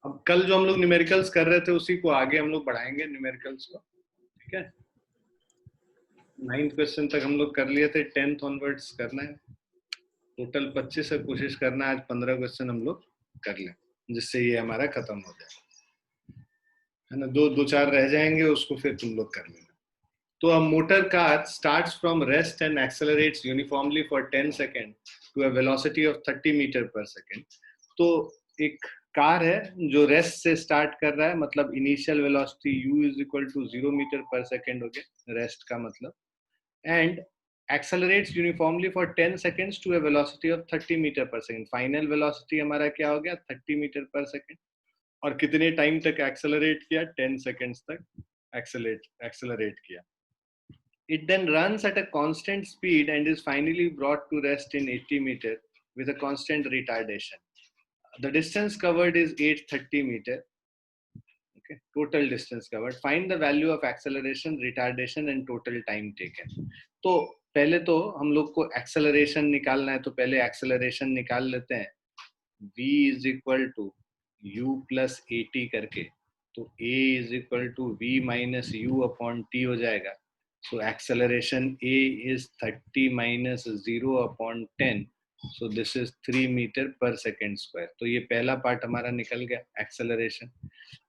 अब कल जो हम लोग न्यूमेरिकल्स कर रहे थे उसी को आगे हम लोग बढ़ाएंगे न्यूमेरिकल्स को, ठीक है। 9th क्वेश्चन तक हम लोग कर लिए थे, 10th ऑनवर्ड्स करना है। टोटल 25 से कोशिश करना है आज 15 क्वेश्चन हम लोग कर लें, जिससे ये हमारा खत्म हो जाए, है ना। दो चार रह जाएंगे, उसको फिर तुम लोग कर लेना। तो a motor car starts from rest and accelerates uniformly for 10 seconds to a velocity of 30 metre per second. तो एक कार है जो रेस्ट से स्टार्ट कर रहा है, मतलब initial velocity u is equal to 0 metre per second हो गया रेस्ट का मतलब, and accelerates uniformly for 10 seconds to a velocity of 30 metre per second. Final velocity हमारा क्या हो गया, 30 मीटर पर सेकेंड। और कितने टाइम तक एक्सेलरेट किया, 10 सेकेंड्स तक एक्सेलरेट किया। It then runs at a constant speed and is finally brought to rest in 80 meter with a constant retardation. The distance covered is 830 meter. Okay, total distance covered. Find the value of acceleration, retardation and total time taken. तो पहले तो हम लोग को acceleration निकालना है, तो पहले acceleration निकाल लेते हैं। v is equal to u plus at करके, तो a is equal to v minus u upon t हो जाएगा। So acceleration a is 30 minus 0 upon 10. So this is 3 meter per second square. तो ये पहला पार्ट हमारा निकल गया acceleration।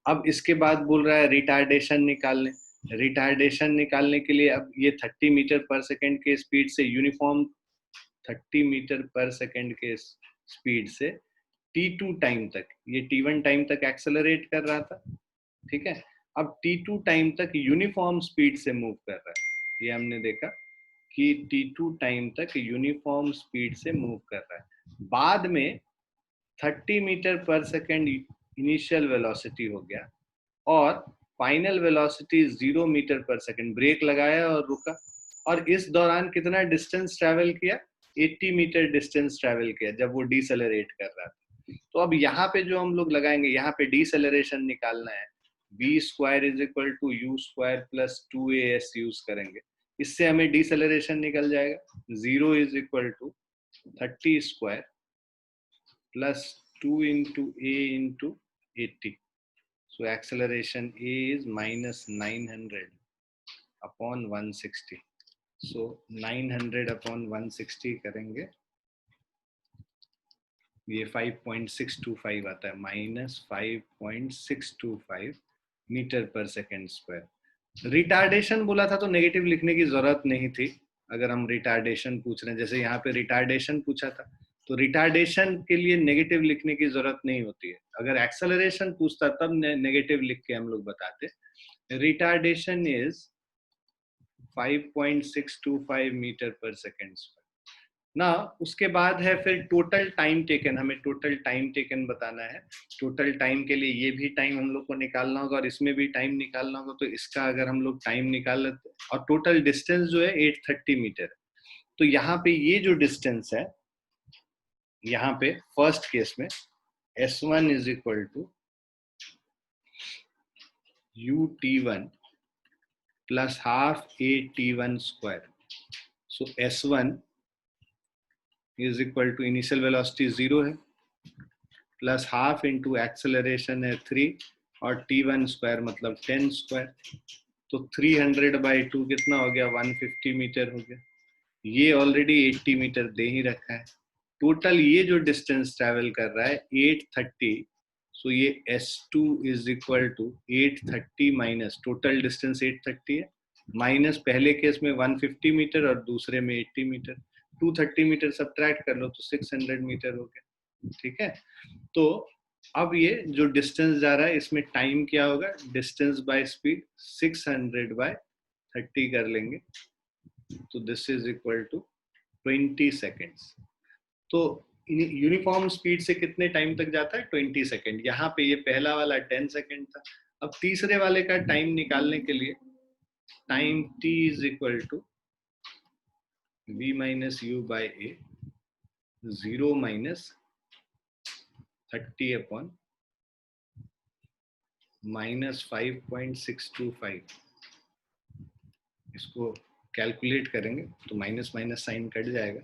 अब इसके बाद बोल रहा है रिटार्डेशन निकालने। रिटार्डेशन निकालने के लिए अब ये 30 मीटर पर सेकेंड के स्पीड से यूनिफॉर्म 30 मीटर पर सेकेंड के स्पीड से t2 टाइम तक, ये t1 टाइम तक एक्सेलरेट कर रहा था, ठीक है। अब t2 टाइम तक यूनिफॉर्म स्पीड से मूव कर रहा है, ये हमने देखा कि t2 टाइम तक यूनिफॉर्म स्पीड से मूव कर रहा है। बाद में 30 metre per second initial velocity हो गया और final velocity 0 metre per second. Break लगाया और रुका, और इस दौरान कितना डिस्टेंस ट्रेवल किया, 80 मीटर डिस्टेंस ट्रेवल किया जब वो डिसेलरेट कर रहा था। तो अब यहाँ पे जो हम लोग लगाएंगे, यहाँ पे डिसेलरेशन निकालना है, v square is equal to u square plus 2as use करेंगे। इससे हमें डिसेलरेशन निकल जाएगा, 0 is equal to 30 square plus 2 into a into 80। So acceleration a is minus 900 upon 160. So 900 upon 160 करेंगे, ये 5.625 आता है, minus 5.625 metre per second square. Retardation बोला था तो नेगेटिव लिखने की जरूरत नहीं थी। अगर हम रिटार्डेशन पूछ रहे हैं, जैसे यहाँ पे रिटार्डेशन पूछा था, तो रिटार्डेशन के लिए नेगेटिव लिखने की जरूरत नहीं होती है। अगर एक्सेलरेशन पूछता तब नेगेटिव लिख के हम लोग बताते। Retardation is 5.625 metre per second square ना। उसके बाद है फिर टोटल टाइम टेकन, हमें टोटल टाइम टेकन बताना है। टोटल टाइम के लिए ये भी टाइम हम लोग को निकालना होगा और इसमें भी टाइम निकालना होगा। तो इसका अगर हम लोग टाइम निकाल लेते, और टोटल डिस्टेंस जो है 830 मीटर। तो यहाँ पे ये जो डिस्टेंस है, यहाँ पे फर्स्ट केस में s1 is equal to ut1 plus half at1 square. So s1 is equal to initial velocity 0 है, प्लस हाफ इंटू एक्सेलरेशन है 3 और t1 स्क्वायर मतलब 10 स्क्वायर। तो 300/2 कितना हो गया, 150 मीटर हो गया। ये ऑलरेडी 80 मीटर दे ही रखा है। टोटल ये जो डिस्टेंस ट्रेवल कर रहा है 830। सो ये s2 is equal to 830 minus total distance 830 है, माइनस पहले केस में 150 मीटर और दूसरे में 80 मीटर। 230 मीटर सब्ट्रैक्ट कर लो तो 600 मीटर हो गया, ठीक है। तो अब ये जो डिस्टेंस जा रहा है, इसमें टाइम क्या होगा, डिस्टेंस बाय स्पीड 600/30 कर लेंगे, तो this is equal to 20 seconds. तो यूनिफॉर्म स्पीड से कितने टाइम तक जाता है, 20 सेकेंड। यहाँ पे ये पहला वाला 10 सेकेंड था। अब तीसरे वाले का टाइम निकालने के लिए time t is equal to v minus u by a, 0 minus 30 upon minus 5.625। इसको कैलकुलेट करेंगे तो माइनस माइनस साइन कट जाएगा,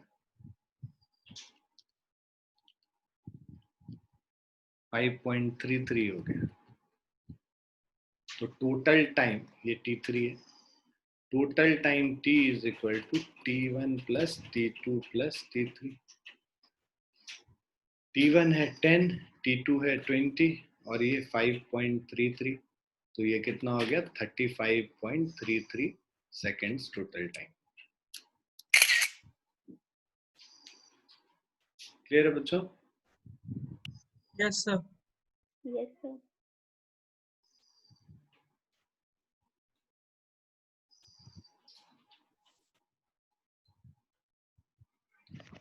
5.33 हो गया। तो टोटल टाइम, ये T3 है, total time T is equal to T1 plus T2 plus T3। T1 है 10, T2 है 20 और ये 5.33, तो ये कितना हो गया 35.33 सेकेंड्स टोटल टाइम। क्लियर है बच्चों? Yes sir. Yes sir.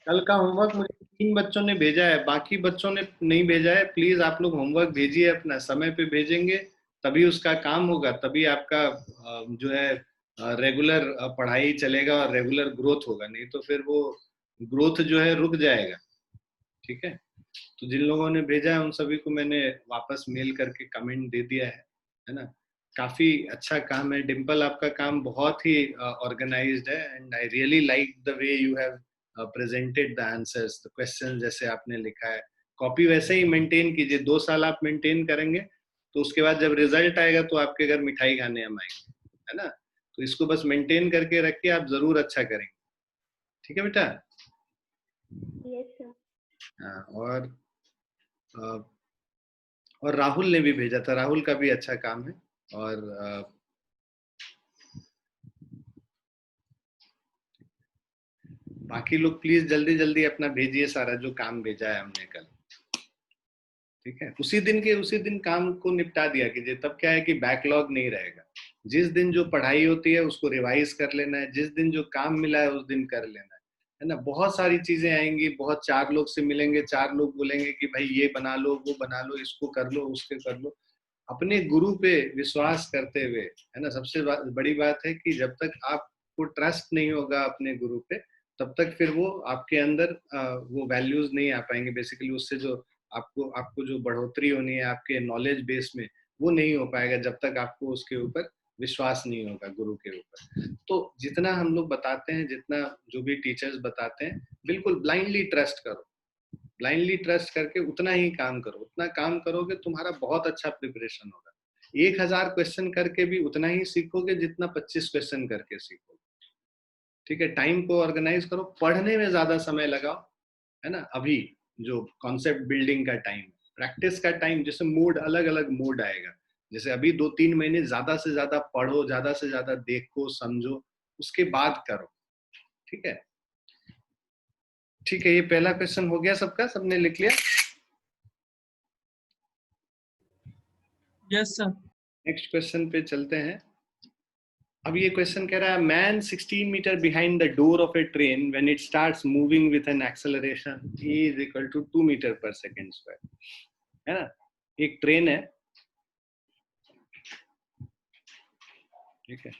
कल का होमवर्क मुझे 3 बच्चों ने भेजा है, बाकी बच्चों ने नहीं भेजा है। प्लीज आप लोग होमवर्क भेजिए, अपना समय पे भेजेंगे तभी उसका काम होगा, तभी आपका जो है रेगुलर पढ़ाई चलेगा और रेगुलर ग्रोथ होगा, नहीं तो फिर वो ग्रोथ जो है रुक जाएगा। ठीक है, तो जिन लोगों ने भेजा है उन सभी को मैंने वापस मेल करके कमेंट दे दिया है ना। काफी अच्छा काम है डिम्पल, आपका काम बहुत ही ऑर्गेनाइज्ड है and I really like the way you have presented the answers, the question जैसे आपने लिखा है। कॉपी वैसे ही मेंटेन कीजिए, 2 साल आप मेंटेन करेंगे तो उसके बाद जब रिजल्ट आएगा तो आपके घर मिठाई खाने हम आएंगे, है ना। तो इसको बस मेंटेन करके रखिए, आप जरूर अच्छा करेंगे। ठीक है बेटा? Yes sir. हाँ, और राहुल ने भी भेजा था, राहुल का भी अच्छा काम है। और बाकी लोग प्लीज जल्दी जल्दी अपना भेजिए सारा जो काम भेजा है हमने कल। ठीक है, उसी दिन काम को निपटा दिया कीजिए, तब क्या है कि बैकलॉग नहीं रहेगा। जिस दिन जो पढ़ाई होती है उसको रिवाइज कर लेना है, जिस दिन जो काम मिला है उस दिन कर लेना है ना। बहुत सारी चीजें आएंगी, बहुत 4 लोग से मिलेंगे, 4 लोग बोलेंगे कि भाई ये बना लो, वो बना लो, इसको कर लो, उसके कर लो। अपने गुरु पे विश्वास करते हुए, है ना, सबसे बड़ी बात है कि जब तक आपको ट्रस्ट नहीं होगा अपने गुरु पे, तब तक फिर वो आपके अंदर वो वैल्यूज नहीं आ पाएंगे। बेसिकली उससे जो आपको आपको जो बढ़ोतरी होनी है आपके नॉलेज बेस में, वो नहीं हो पाएगा जब तक आपको उसके ऊपर विश्वास नहीं होगा, गुरु के ऊपर। तो जितना हम लोग बताते हैं, जितना जो भी टीचर्स बताते हैं, बिल्कुल ब्लाइंडली ट्रस्ट करो। ब्लाइंडली ट्रस्ट करके उतना ही काम करो, उतना काम करोगे तुम्हारा बहुत अच्छा प्रिपरेशन होगा। 1000 क्वेश्चन करके भी उतना ही सीखोगे जितना 25 क्वेश्चन करके सीखोगे। ठीक है, टाइम को ऑर्गेनाइज करो, पढ़ने में ज्यादा समय लगाओ, है ना। अभी जो कॉन्सेप्ट बिल्डिंग का टाइम, प्रैक्टिस का टाइम, जैसे मोड, अलग अलग मोड आएगा। जैसे अभी 2-3 महीने ज्यादा से ज्यादा पढ़ो, ज्यादा से ज्यादा देखो समझो, उसके बाद करो। ठीक है, ठीक है, ये पहला क्वेश्चन हो गया सबका, सबने लिख लिया? Yes sir. नेक्स्ट क्वेश्चन पे चलते हैं। अब ये क्वेश्चन कह रहा है, man 16 metre behind the door of a train when it starts moving with an acceleration e is equal to 2 metre per second square, है ना। एक ट्रेन है, ठीक है।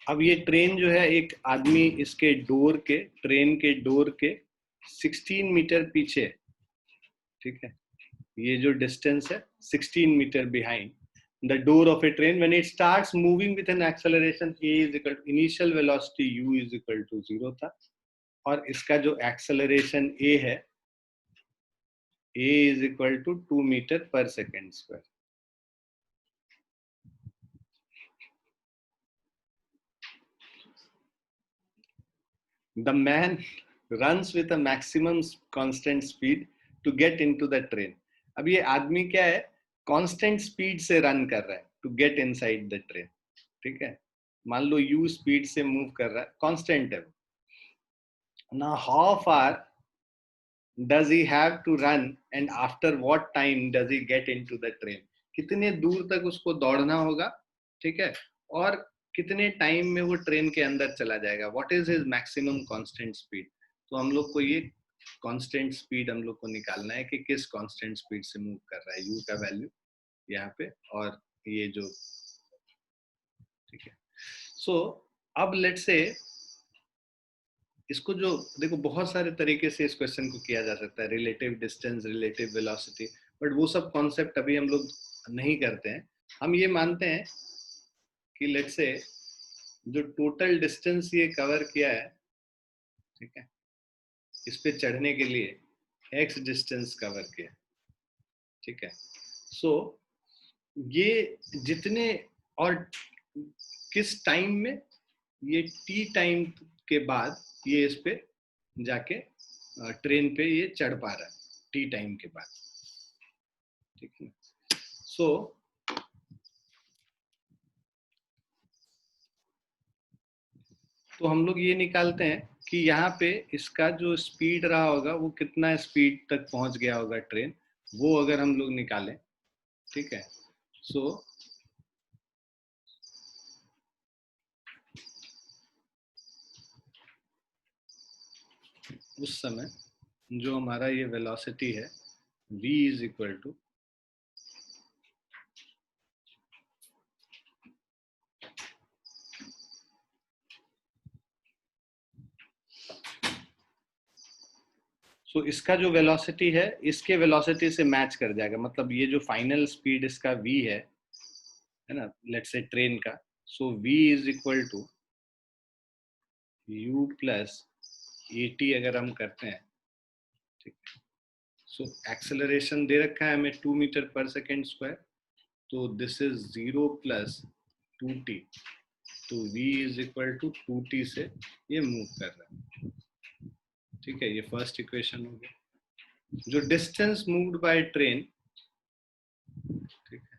अब ये ट्रेन जो है, एक आदमी इसके डोर के, ट्रेन के डोर के 16 मीटर पीछे, ठीक है, ये जो डिस्टेंस है 16 metre behind the door of a train when it starts moving with an acceleration a is equal to initial velocity u is equal to 0 था, और इसका जो acceleration a है, a is equal to 2 meter per second square। the man runs with a maximum constant speed to get into the train। अब ये आदमी क्या है, कांस्टेंट स्पीड से रन कर रहा है to get inside the train. ठीक है, मान लो u स्पीड से मूव कर रहा है, कांस्टेंट है। now how far does he have to run and after what time does he get into the train? कितने दूर तक उसको दौड़ना होगा, ठीक है, और कितने टाइम में वो ट्रेन के अंदर चला जाएगा, what is his maximum constant speed. तो हम लोग को ये कांस्टेंट स्पीड हम लोग को निकालना है कि किस कांस्टेंट स्पीड से मूव कर रहा है, u का वैल्यू यहाँ पे, और ये जो, ठीक है। सो अब लेट्स से इसको जो देखो, बहुत सारे तरीके से इस क्वेश्चन को किया जा सकता है, relative distance, relative velocity, but वो सब कॉन्सेप्ट अभी हम लोग नहीं करते हैं। हम ये मानते हैं कि लेट्स से जो टोटल डिस्टेंस ये कवर किया है, ठीक है, इस पे चढ़ने के लिए x डिस्टेंस कवर किया, ठीक है। सो ये जितने और किस टाइम में, ये टी टाइम के बाद ये इस पे जाके ट्रेन पे ये चढ़ पा रहा है, टी टाइम के बाद, ठीक है। सो तो हम लोग ये निकालते हैं कि यहाँ पे इसका जो स्पीड रहा होगा वो कितना स्पीड तक पहुंच गया होगा ट्रेन, वो अगर हम लोग निकालें, ठीक है। सो उस समय जो हमारा ये वेलोसिटी है v इज इक्वल टू सो इसका जो वेलोसिटी है इसके वेलोसिटी से मैच कर जाएगा, मतलब ये जो फाइनल स्पीड इसका v है ना, लेट्स से ट्रेन का, so v is equal to u plus at अगर हम करते हैं, ठीक है। सो एक्सेलरेशन दे रखा है हमें 2 मीटर पर सेकेंड स्क्वायर, तो दिस इज 0 प्लस 2t, तो v is equal to 2t से ये मूव कर रहा है, ठीक है। ये फर्स्ट इक्वेशन हो गया। जो डिस्टेंस मूव्ड बाय ट्रेन, ठीक है,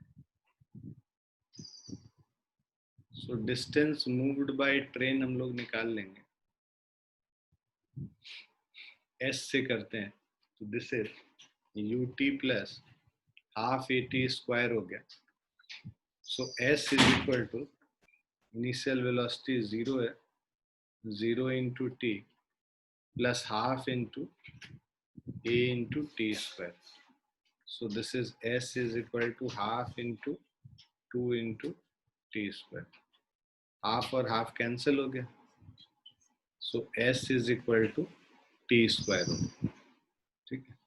so distance moved by train हम लोग निकाल लेंगे, s से करते हैं, तो this is ut plus half at square हो गया। So s is equal to initial velocity 0 है, 0 into t plus half into a into t square. So this is s is equal to half into 2 into t square. Half और half cancel हो गया, so s is equal to t square हो गया, ठीक है।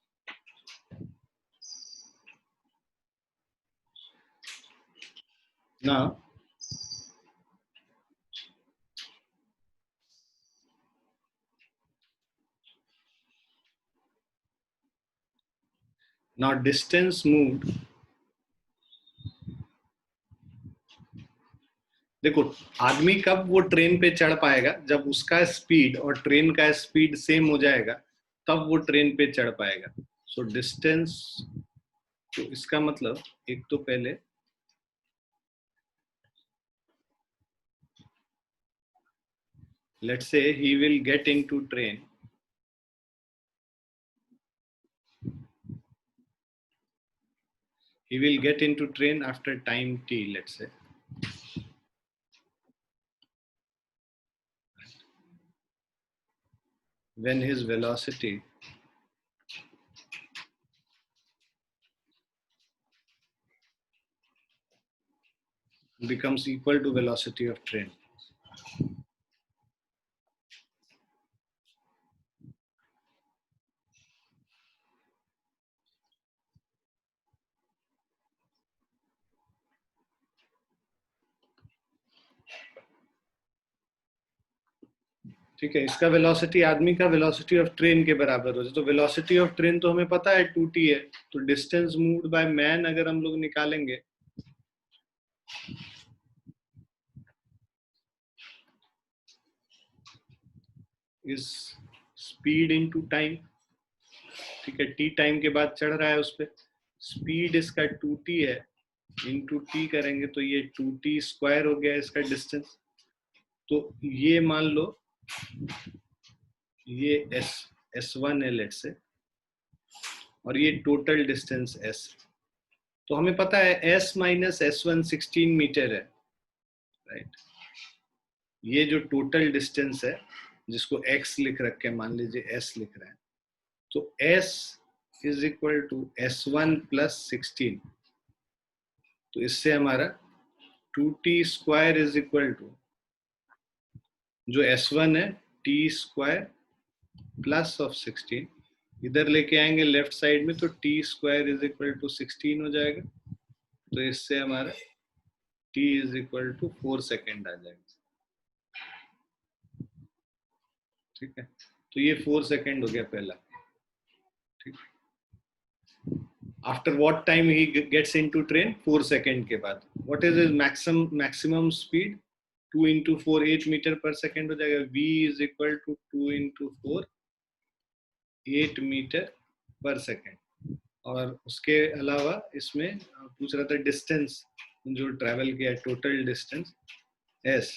Now distance moved, देखो आदमी कब वो ट्रेन पे चढ़ पाएगा, जब उसका स्पीड और ट्रेन का स्पीड सेम हो जाएगा, तब वो ट्रेन पे चढ़ पाएगा। सो डिस्टेंस, तो इसका मतलब एक तो पहले let's say he will get into train, he will get into train after time t, let's say, when his velocity becomes equal to velocity of train. ठीक है, इसका वेलोसिटी आदमी का वेलोसिटी ऑफ ट्रेन के बराबर हो जाए, तो वेलोसिटी ऑफ ट्रेन तो हमें पता है 2t है, तो डिस्टेंस मूव्ड बाय मैन अगर हम लोग निकालेंगे, इस स्पीड इनटू टाइम, ठीक है, टी टाइम के बाद चढ़ रहा है उस पे, स्पीड इसका 2t है, इनटू t करेंगे तो ये 2t स्क्वायर हो गया इसका डिस्टेंस। तो ये मान लो ये s1 है लेट्स से, और ये टोटल डिस्टेंस s, तो हमें पता है s माइनस s1 16 मीटर है, राइट। ये जो टोटल डिस्टेंस है जिसको x लिख रखे हैं, मान लीजिए s लिख रहे हैं, तो s is equal to s1 plus 16, तो इससे हमारा 2t square is equal to जो s1 है t स्क्वायर प्लस ऑफ 16, इधर लेके आएंगे लेफ्ट साइड में, तो t square is equal to 16 हो जाएगा, तो इससे हमारा t is equal to 4 second आ जाएगा, ठीक है। तो ये 4 सेकेंड हो गया पहला, ठीक है। After what time he gets into train? 4 second के बाद. What is his maximum speed? 2 into 4 8 metre per second हो जाएगा. v is equal to 2 into 4 8 metre per second. और उसके अलावा इसमें पूछ रहा था डिस्टेंस जो ट्रैवल किया है, total distance s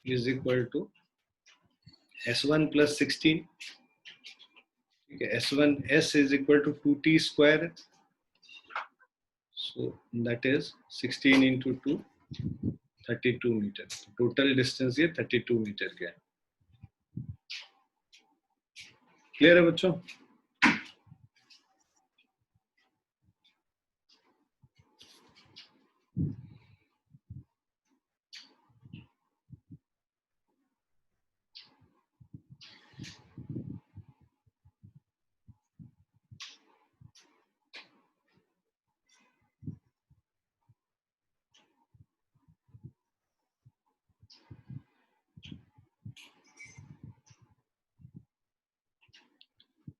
is equal to s1 plus 16. ठीक है, s1 s is equal to 2t square. So that is 16 into 2 32 metre. Total distance ये 32 मीटर का है. क्लियर है बच्चों?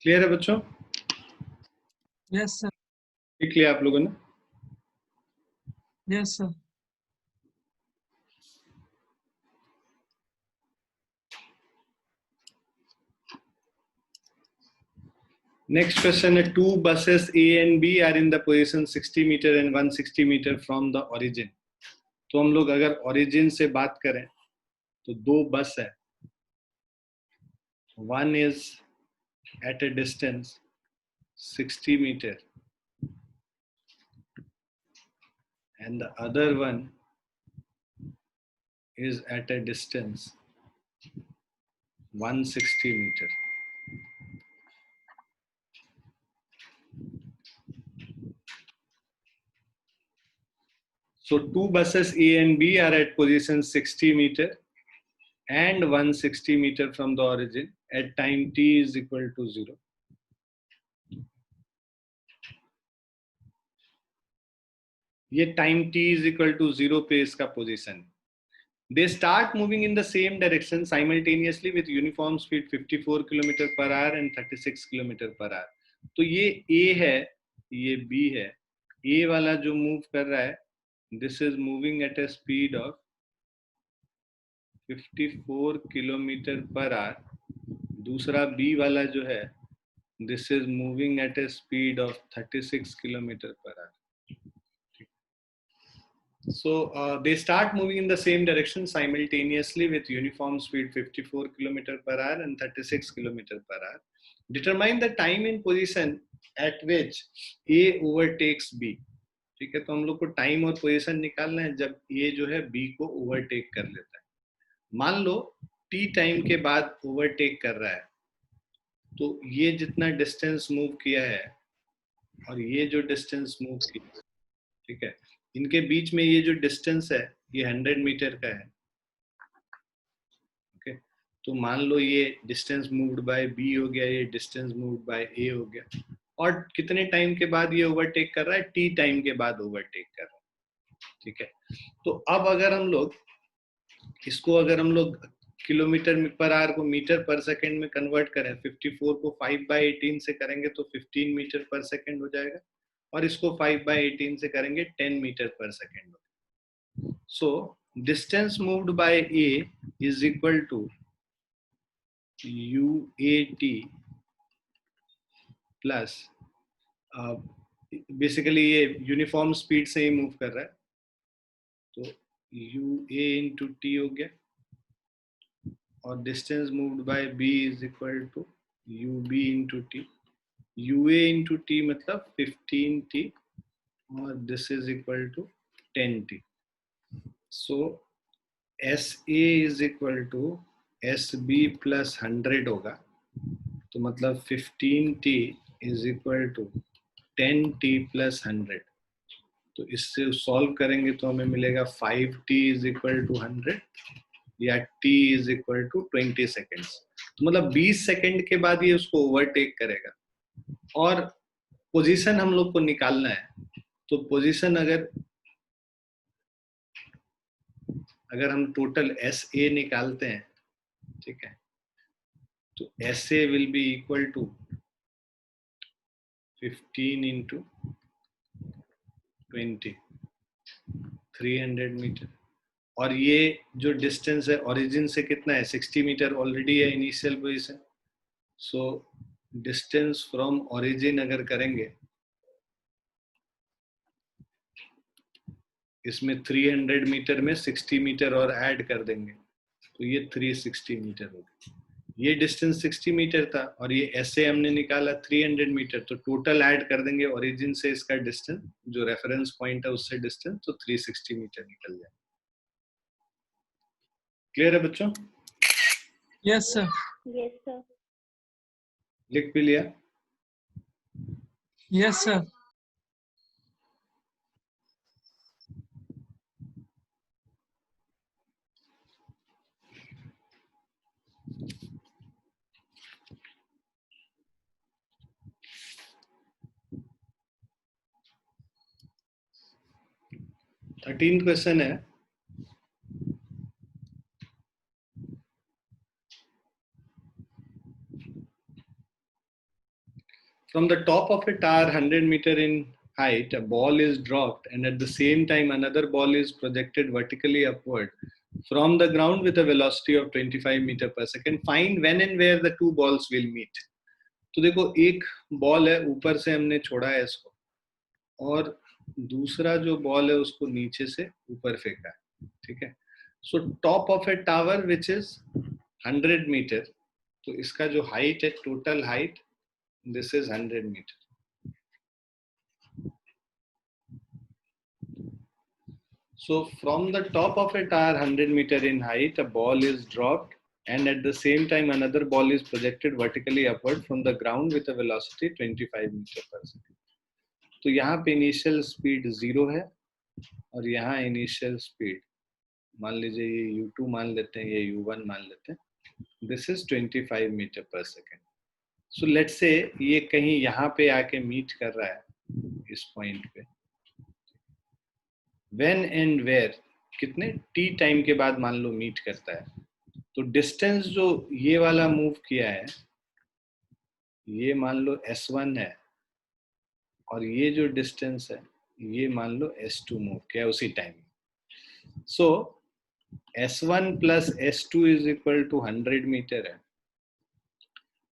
क्लियर है बच्चों? Yes, sir. लिख लिया आप लोगों ने? Yes, sir. Next question है, two buses A and B are in the position 60 meter and 160 meter from the origin. तो हम लोग अगर origin से बात करें तो दो बस है. One is at a distance 60 meter and the other one is at a distance 160 meter. So two buses A and B are at position 60 meter and 160 meter from the origin at time t is equal to 0. ये time t is equal to 0 पे इसका position. They start moving in the same direction simultaneously with uniform speed 54 km per hour and 36 km per hour. तो ये A है, ये B है. A वाला जो मूव कर रहा है, this is moving at a speed of 54 km per hour. दूसरा B वाला जो है, this is moving at a speed of 36 km per hour. So they start moving in the same direction simultaneously with uniform speed 54 km per hour and 36 km per hour. Determine the time in position at which A overtakes B. ठीक है, तो हम लोग को time और position निकालना है जब A जो है B को ओवरटेक कर लेता है. मान लो T टाइम के बाद ओवरटेक कर रहा है, तो ये जितना डिस्टेंस मूव किया है और ये जो डिस्टेंस मूव किया, ठीक है, इनके बीच में ये जो डिस्टेंस है ये 100 मीटर का है. ओके, तो मान लो ये डिस्टेंस मूव्ड बाय बी हो गया, ये डिस्टेंस मूव्ड बाय ए हो गया. और कितने टाइम के बाद ये ओवरटेक कर रहा है? टी टाइम के बाद ओवरटेक कर रहा है. ठीक है, तो अब अगर हम लोग इसको किलोमीटर पर आवर को मीटर पर सेकंड में कन्वर्ट करें, 54 को 5/18 से करेंगे तो 15 मीटर पर सेकंड हो जाएगा, और इसको 5/18 से करेंगे 10 metre per second. So distance moved by A is equal to UAT plus, basically ये यूनिफॉर्म स्पीड से ही मूव कर रहा है, तो UA इंटू टी हो गया, और distance moved by B is equal to UB into t. UA into t मतलब 15t और this is equal to 10t. So SA is equal to SB plus 100 होगा, तो मतलब 15t is equal to 10t plus 100. तो इससे solve करेंगे तो हमें मिलेगा 5t इज इक्वल टू 100 या t is equal to 20 seconds. तो मतलब 20 सेकेंड के बाद ये उसको ओवरटेक करेगा. और पोजीशन हम लोग को निकालना है, तो पोजीशन अगर हम टोटल SA निकालते हैं, ठीक है, तो SA will be equal to 15 into 20, 300 metre. और ये जो डिस्टेंस है ओरिजिन से कितना है, 60 मीटर ऑलरेडी है initial position. So distance from origin अगर करेंगे, इसमें 300 मीटर में 60 मीटर और ऐड कर देंगे तो ये 360 मीटर होगा। ये डिस्टेंस 60 मीटर था और ये ऐसे हमने निकाला 300 मीटर, तो टोटल ऐड कर देंगे ओरिजिन से इसका डिस्टेंस, जो रेफरेंस पॉइंट है उससे डिस्टेंस, तो 360 मीटर निकल जाए। क्लियर है बच्चों? Yes, sir. Yes, sir. लिख भी लिया? Yes, sir. थर्टीन क्वेश्चन है, from the top of a tower 100 meter in height, a ball is dropped and at the same time another ball is projected vertically upward from the ground with a velocity of 25 meter per second. Find when and where the two balls will meet. तो देखो, एक ball है, ऊपर से हमने छोड़ा है इसको, और दूसरा जो बॉल है उसको नीचे से ऊपर फेंका है, ठीक है। So top of a tower which is 100 metre, तो इसका जो हाइट है, total height, this is 100 metre. So from the top of a tower 100 meter in height, a ball is dropped and at the same time another ball is projected vertically upward from the ground with a velocity 25 meter per second. तो यहाँ पे initial speed 0 है और यहाँ initial speed मान लीजिए ये u2 मान लेते हैं, ये u1 मान लेते हैं, this is 25 metre per second. So let's say ये कहीं यहाँ पे आके मीट कर रहा है इस पॉइंट पे, व्हेन एंड वेयर, कितने t टाइम के बाद मान लो मीट करता है, तो डिस्टेंस जो ये वाला मूव किया है, ये मान लो s1 है, और ये जो डिस्टेंस है ये मान लो s2 मूव किया उसी time. So s1 plus s2 is equal to 100 metre है।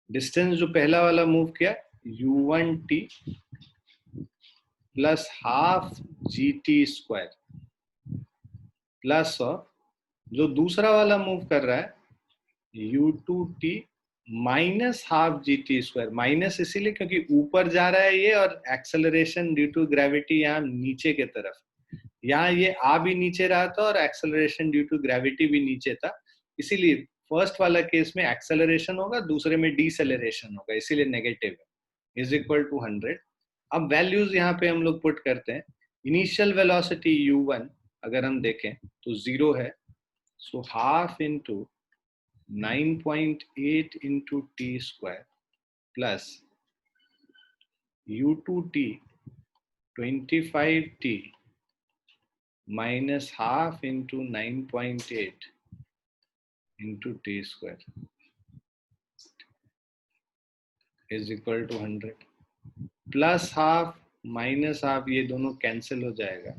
डिस्टेंस जो पहला वाला मूव किया u1t plus half gt square, plus जो दूसरा वाला मूव कर रहा है u2t minus half gt square. Minus इसीलिए क्योंकि ऊपर जा रहा है ये, और एक्सेलरेशन ड्यू टू ग्रेविटी यहाँ नीचे के तरफ, यहाँ ये आ भी नीचे रहा था और एक्सेलरेशन ड्यू टू ग्रेविटी भी नीचे था, इसीलिए फर्स्ट वाला केस में एक्सेलरेशन होगा, दूसरे में डीसेलरेशन होगा, इसीलिए नेगेटिव है, इज इक्वल टू 100। अब वैल्यूज यहाँ पे हम लोग पुट करते हैं। इनिशियल वेलोसिटी u1 अगर हम देखें तो 0 है, so half into 9.8 into t square plus u2t 25t minus half into 9.8 into t square is equal to 100, plus half minus half ये दोनों कैंसिल हो जाएगा,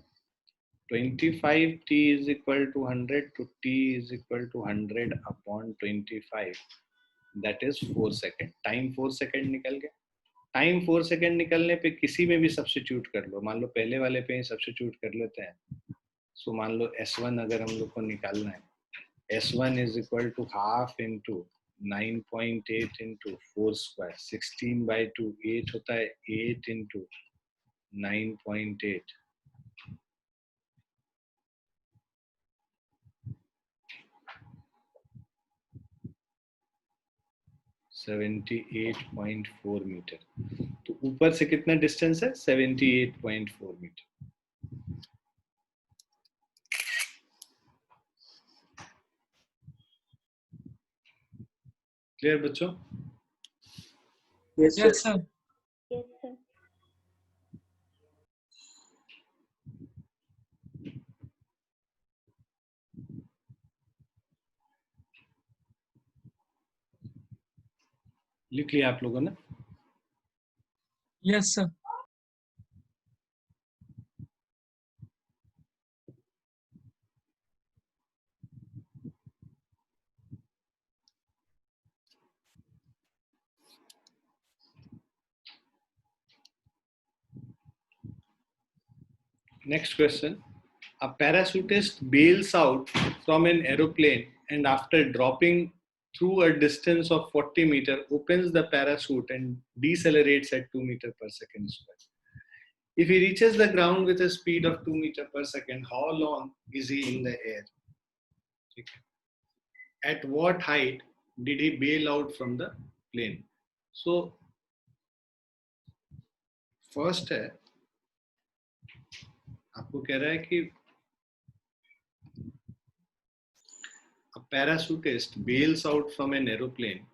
25t is equal to 100, तो t is equal to 100 upon 25, that is 4 second. Time 4 second निकल गया। Time 4 second निकलने पे किसी में भी सब्स्टिट्यूट कर लो, मान लो पहले वाले पे ही सब्स्टिट्यूट कर लेते हैं। सो मान लो s1 अगर हम लोग को निकालना है, s1 is equal to half into 9.8 into 4 square, 16 by 2, 8 होता है, 8 into 9.8, (78.4 मीटर। तो ऊपर से कितना डिस्टेंस है, 78.4 मीटर। क्लियर बच्चों? Yes, sir. Yes, sir. लिख लिया आप लोगों ने? Yes, sir. Next question. A parachutist bails out from an aeroplane and after dropping through a distance of 40 meters, opens the parachute and decelerates at 2 meters per second square. If he reaches the ground with a speed of 2 meters per second, how long is he in the air? At what height did he bail out from the plane? So, first है, आपको कह रहा है कि a parachutist bails out from an aeroplane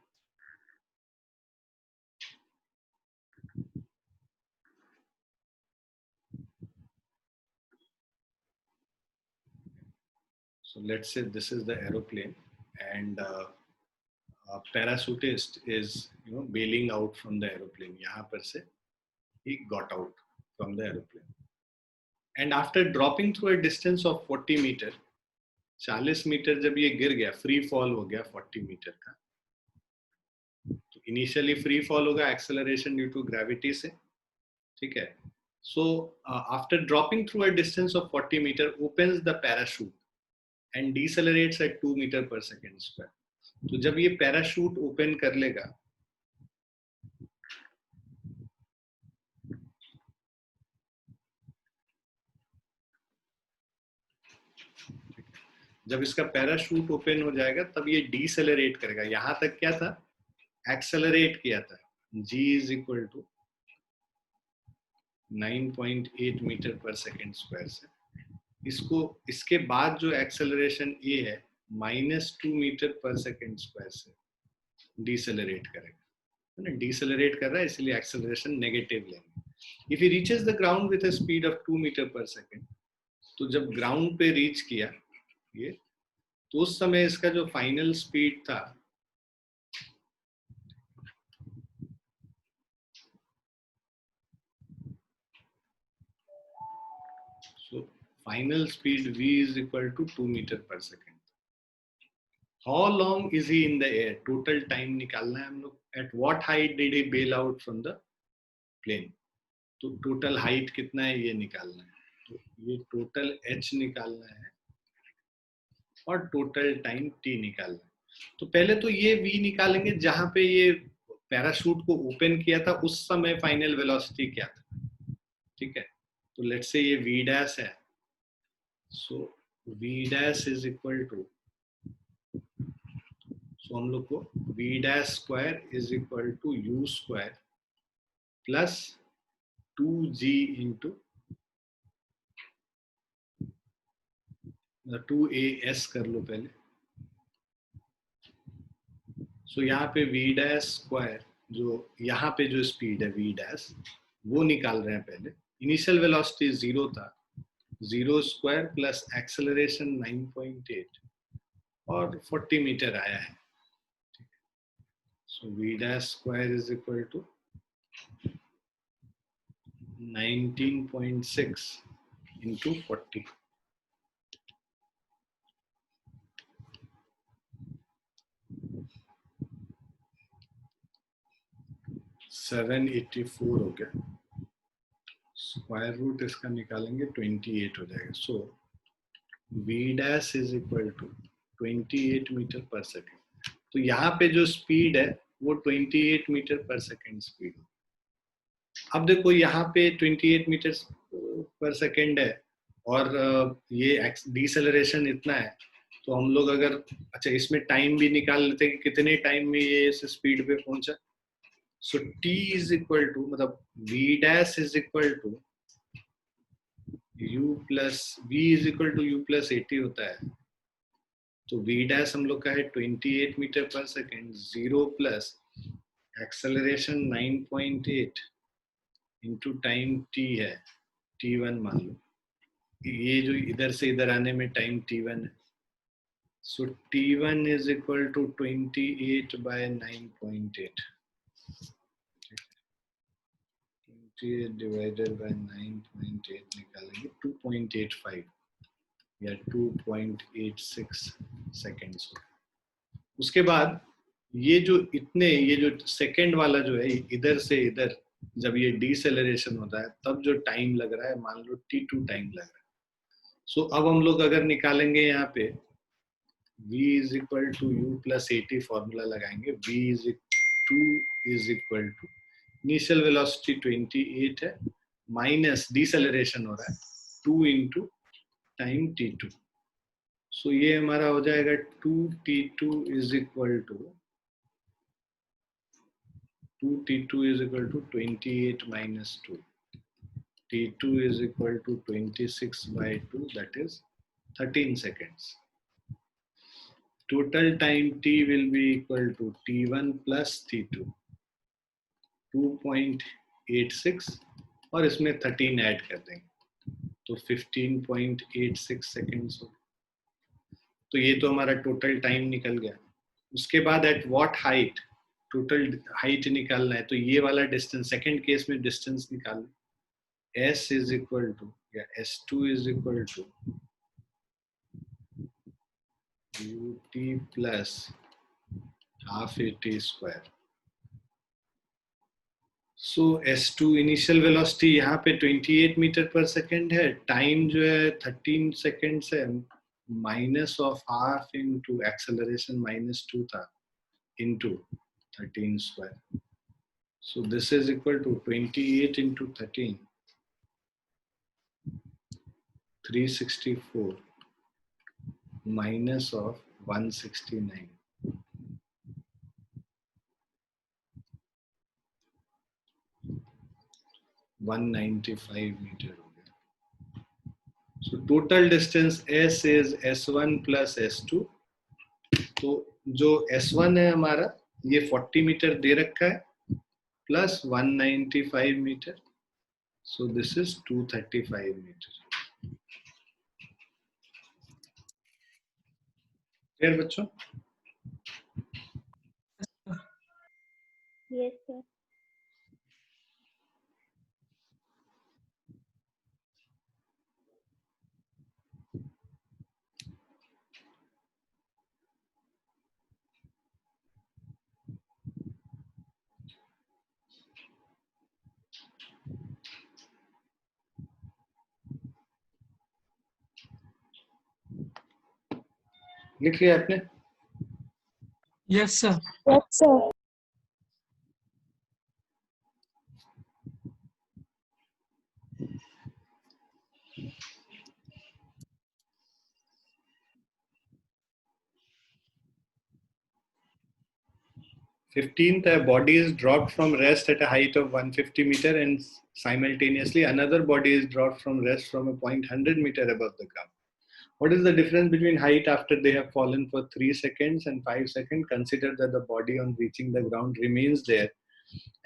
so let's say this is the aeroplane and a parachutist is bailing out from the aeroplane. यहाँ पर से he got out from the aeroplane and after dropping through a distance of 40 meter 40 metre जब ये गिर गया free fall हो गया 40 metre का तो इनिशियली फ्री फॉल होगा एक्सेलरेशन ड्यू टू ग्रेविटी से ठीक है so after dropping through a distance of 40 metre opens the parachute and decelerates at 2 metre per second square तो जब ये पैराशूट ओपन कर लेगा जब इसका पैराशूट ओपन हो जाएगा तब ये डिसेलरेट करेगा यहां तक क्या था एक्सेलरेट किया था g is equal to 9.8 metre per second square से इसको इसके बाद जो एक्सेलरेशन ए है -2 मीटर पर सेकेंड स्क्वायर से डिसेलरेट करेगा ना डिसेलरेट कर रहा है इसलिए एक्सेलरेशन नेगेटिव लेंगे if he reaches the ground with a speed of 2 metre per second तो जब ग्राउंड पे रीच किया ये तो उस समय इसका जो फाइनल स्पीड था so final speed v is equal to 2 meter per second. How long is he in the air? Total time निकालना है हम लोग. At what height did he bail out from the plane? तो total height कितना है ये निकालना है. तो ये total h निकालना है और total time t निकालना है. तो पहले तो ये v निकालेंगे जहां पे ये पैराशूट को ओपन किया था उस समय फाइनल वेलोसिटी क्या था. ठीक है. तो लेट्स से ये v डैश है. So v dash is equal to so हम लोग को v dash square is equal to u square plus 2g into 2as कर लो पहले. सो यहाँ पे v डैश स्क्वायर जो यहाँ पे जो स्पीड है v डैश वो निकाल रहे हैं पहले. इनिशियल वेलोसिटी 0 था 0 स्क्वायर प्लस एक्सेलरेशन 9.8 और 40 मीटर आया है. So v dash square is equal to 19.6 into 40. $784 हो गया. स्क्वायर रूट इसका निकालेंगे 28 हो जाएगा. So v dash is equal to 28 metre per second. तो यहाँ पे जो स्पीड है वो 28 मीटर पर सेकेंड स्पीड. अब देखो यहाँ पे 28 मीटर पर सेकेंड है और ये डिसेलरेशन इतना है तो हम लोग अगर अच्छा इसमें टाइम भी निकाल लेते हैं कि कितने टाइम में ये इस स्पीड पे पहुंचा. So t is equal to मतलब v dash is equal to u plus v is equal to u plus 80 होता है. तो v डैश हम लोग का है 28 metre per second 0 plus acceleration 9.8 into time t है t1 मान लो. ये जो इधर से इधर आने में टाइम t1 है. So t1 is equal to 28 by 9.8. Divided by 9.8 निकालेंगे 2.85 या 2.86 सेकेंड्स। उसके बाद ये जो सेकेंड वाला जो है इधर से इधर जब ये डिसेलरेशन होता है तब जो टाइम लग रहा है मान लो t2 टाइम लग रहा है। सो अब हम लोग अगर निकालेंगे यहाँ पे v is equal to u plus at formula लगाएंगे। v is equal to initial velocity 28 है माइनस डिसेलरेशन हो रहा है 2 इंटू टाइम t2। सो ये हमारा हो जाएगा 2t2 is equal to 2t2 is equal to 28 minus 2. t2 is equal to 26 by 2, that is 13 seconds. Total time t will be equal to t1 plus t2, 2.86 और इसमें 13 add कर देंगे तो 15.86 seconds हो। तो ये तो हमारा टोटल टाइम निकल गया। उसके बाद at what height, total height निकालना है तो ये वाला डिस्टेंस, सेकंड केस में डिस्टेंस निकालना, s is equal to या s2 is equal to ut plus half at square। So s2 initial velocity यहाँ पे 28 मीटर पर सेकेंड है, टाइम जो है 13 सेकेंड्स है, minus of half into acceleration -2 था into 13 square. So this is equal to 28 into 13, 364 minus of 169, 195 meter हो गया। So total distance S is S1 plus S2। तो जो S1 है हमारा ये 40 मीटर दे रखा है plus 195 metre, so this is 235 meter। Clear बच्चों? Yes, sir. लिख लिया आपने? Yes, sir. Yes, sir. Fifteenth, a body is dropped from rest at a height of 150 meter and simultaneously another body is dropped from rest from a point 100 meter above the ground. What is the difference between height after they have fallen for 3 seconds and 5 seconds? Consider that the body on reaching the ground remains there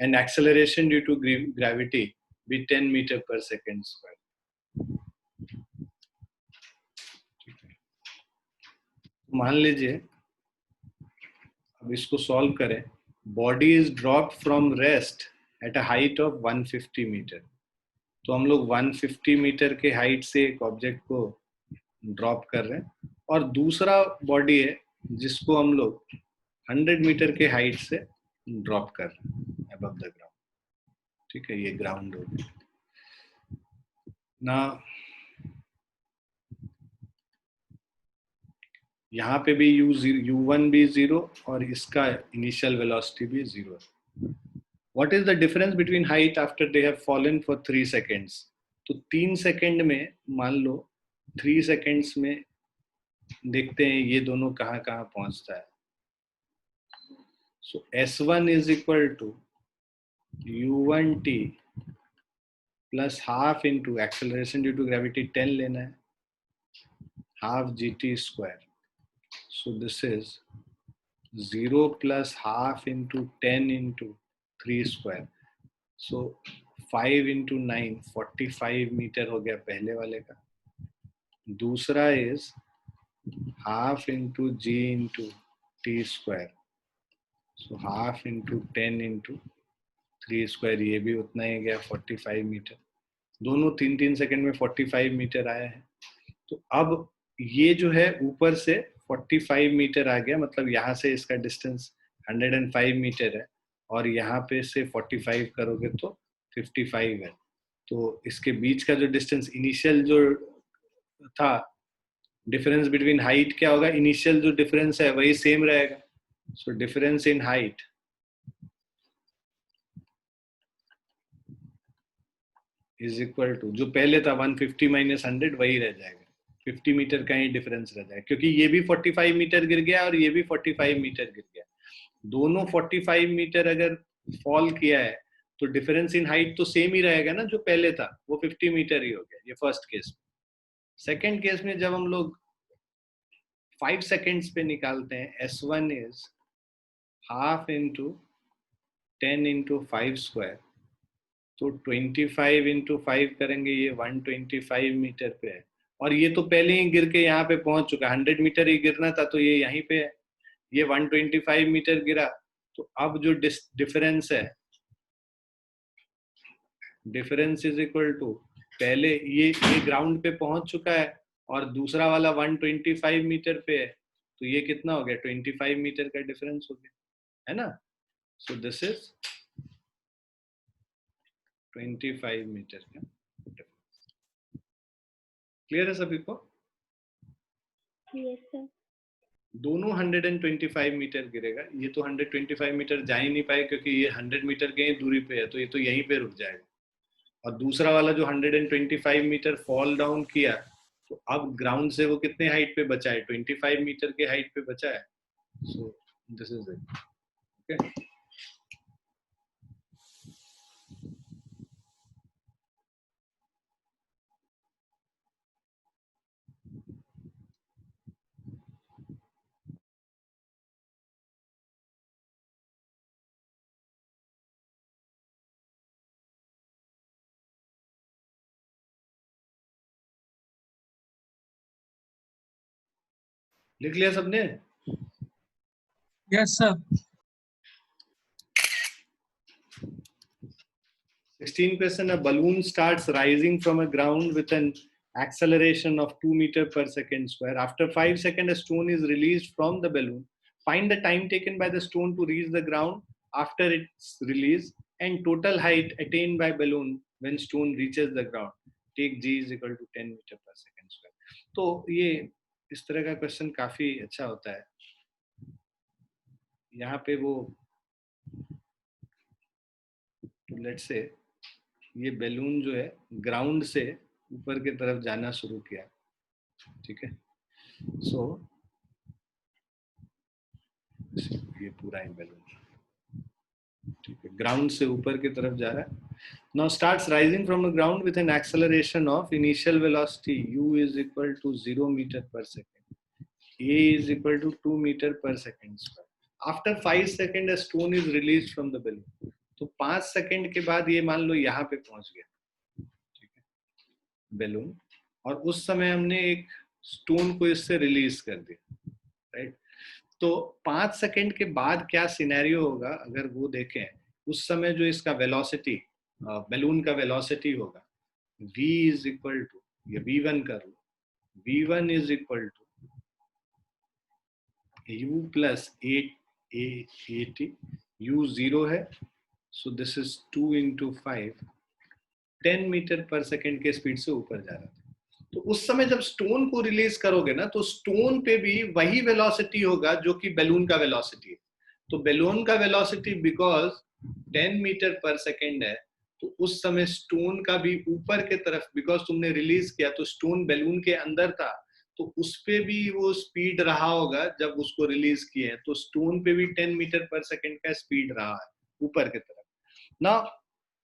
and acceleration due to gravity be 10 meter per second square. मान लीजिए अब इसको solve करें। Body is dropped from rest at a height of 150 metre. तो हम लोग 150 metre के height से एक ऑब्जेक्ट को ड्रॉप कर रहे हैं और दूसरा बॉडी है जिसको हम लोग 100 मीटर के हाइट से ड्रॉप कर रहे हैं अबव द ग्राउंड। ठीक है, ये ग्राउंड हो गया ना। यहाँ पे भी u1 भी 0 और इसका इनिशियल वेलोसिटी भी 0 है। What is the difference between height after they have fallen for 3 seconds? तो 3 सेकेंड में मान लो 3 सेकेंड्स में देखते हैं ये दोनों कहाँ कहाँ पहुंचता है। So S1 is equal to u1t plus half into acceleration due to gravity 10 लेना है, half gt square। So this is 0 plus half into 10 into 3 square। So 5 into 9 45 metre हो गया पहले वाले का। दूसरा is half into g into t square। So half into 10 into 3 square ये भी उतना ही गया 45 मीटर। दोनों 3-3 सेकंड में 45 मीटर आया है। तो अब ये जो है ऊपर से 45 मीटर आ गया, मतलब यहाँ से इसका डिस्टेंस 105 मीटर है और यहाँ पे से 45 करोगे तो 55 है। तो इसके बीच का जो डिस्टेंस इनिशियल जो था, डिफरेंस बिटवीन हाइट क्या होगा, इनिशियल जो डिफरेंस है वही सेम रहेगा। So difference in height is equal to, जो पहले था 150 माइनस 100 वही रह जाएगा, 50 मीटर का ही डिफरेंस रह जाएगा, क्योंकि ये भी 45 मीटर गिर गया और ये भी 45 मीटर गिर गया। दोनों 45 मीटर अगर फॉल किया है तो डिफरेंस इन हाइट तो सेम ही रहेगा ना, जो पहले था वो 50 मीटर ही हो गया, ये फर्स्ट केस में। सेकेंड केस में जब हम लोग 5 सेकेंड्स पे निकालते हैं, S1 is half into 10 into 5 square, तो 25 इंटू 5 करेंगे, ये 125 मीटर पे है। और ये तो पहले ही गिर के यहाँ पे पहुंच चुका, 100 मीटर ही गिरना था तो ये यहीं पे है, ये 125 मीटर गिरा। तो अब जो डिफरेंस है, डिफरेंस इज इक्वल टू, पहले ये ग्राउंड पे पहुंच चुका है और दूसरा वाला 125 मीटर पे है, तो ये कितना हो गया, 25 मीटर का डिफरेंस हो गया, है ना। सो दिस इज 25 मीटर का डिफरेंस। क्लियर है सभी को? Yes sir. दोनों 125 मीटर गिरेगा, ये तो 125 मीटर जा ही नहीं पाए क्योंकि ये 100 मीटर के ही दूरी पे है, तो ये तो यहीं पे रुक जाएगा। और दूसरा वाला जो 125 मीटर फॉल डाउन किया, तो अब ग्राउंड से वो कितने हाइट पे बचा है, 25 मीटर के हाइट पे बचा है। So this is it. Okay, लिख लिया सबने? Yes, sir. 16 question, a balloon starts rising from a ground with an acceleration of 2 meter per second square. After 5 seconds, a stone is released from the balloon. Find the time taken by the stone to reach the ground after its release and total height attained by balloon when stone reaches the ground. Take G is equal to 10 meter per second square. तो ये इस तरह का question काफी अच्छा होता है। यहाँ पे वो लेट्स से ये बैलून जो है ग्राउंड से ऊपर की तरफ जाना शुरू किया, ठीक है। सो ये पूरा है बैलून, ठीक है, ग्राउंड से ऊपर की तरफ जा रहा है। Now starts rising from the ground with an acceleration of initial velocity u is equal to 0 metre per second, a is equal to 2 metre per second square. After 5 second a stone is release from the balloon. तो 5 second के बाद ये मान लो यहाँ पे पहुंच गया, ठीक है, बैलून, और उस समय हमने एक स्टोन को इससे रिलीज कर दिया, राइट। तो 5 सेकेंड के बाद क्या सिनेरियो होगा अगर वो देखें, उस समय जो इसका वेलोसिटी, बैलून का वेलोसिटी होगा v इज इक्वल टू, ये v1 कर लो, v1 is equal to u plus 8 u 0 है, so this is 2 into 5, 10 metre per second के स्पीड से ऊपर जा रहा था। तो उस समय जब स्टोन को रिलीज करोगे ना, तो स्टोन पे भी वही वेलोसिटी होगा जो कि बैलून का वेलोसिटी है। तो बैलून का velocity because 10 metre per second है, तो उस समय स्टोन का भी ऊपर के तरफ, बिकॉज तुमने रिलीज किया तो स्टोन बैलून के अंदर था, तो उस पे भी वो स्पीड रहा होगा जब उसको रिलीज किए हैं, तो स्टोन पे भी 10 मीटर पर सेकेंड का स्पीड रहा है ऊपर की तरफ। Now